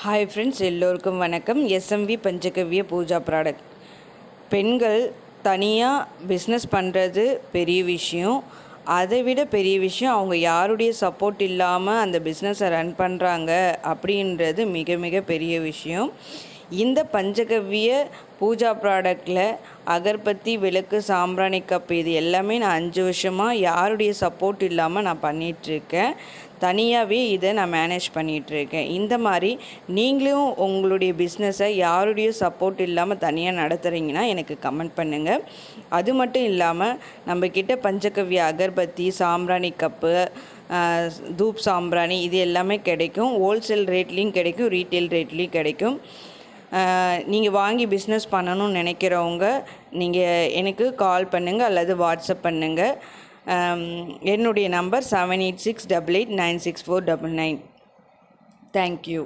Hi friends, எல்லோருக்கும் வணக்கம். SMV Panchagavya Puja product. பெண்கள் தனியாக பிஸ்னஸ் பண்ணுறது பெரிய விஷயம். அதை விட பெரிய விஷயம் அவங்க யாருடைய சப்போர்ட் இல்லாமல் அந்த பிஸ்னஸை ரன் பண்ணுறாங்க அப்படின்றது மிக மிக பெரிய விஷயம். இந்த பஞ்சகவ்ய பூஜா ப்ராடக்டில் அகர்பத்தி, விளக்கு, சாம்பிராணி கப் இது எல்லாமே நான் 5 வருஷமாக யாருடைய சப்போர்ட் இல்லாமல் நான் பண்ணிகிட்ருக்கேன். தனியாகவே இதை நான் மேனேஜ் பண்ணிகிட்ருக்கேன். இந்த மாதிரி நீங்களும் உங்களுடைய பிஸ்னஸை யாருடைய சப்போர்ட் இல்லாமல் தனியாக நடத்துகிறீங்கன்னா எனக்கு கமெண்ட் பண்ணுங்கள். அது மட்டும் இல்லாமல் நம்மக்கிட்ட பஞ்சகவ்ய அகர்பத்தி, சாம்பிராணி கப்பு, தூப் சாம்பிராணி இது எல்லாமே கிடைக்கும். ஹோல்சேல் ரேட்லேயும் கிடைக்கும், ரீட்டெயில் ரேட்லேயும் கிடைக்கும். நீங்கள் வாங்கி பிஸ்னஸ் பண்ணணும்னு நினைக்கிறவங்க நீங்கள் எனக்கு கால் பண்ணுங்கள் அல்லது வாட்ஸ்அப் பண்ணுங்கள். என்னுடைய நம்பர் 7868896499. தேங்க்யூ.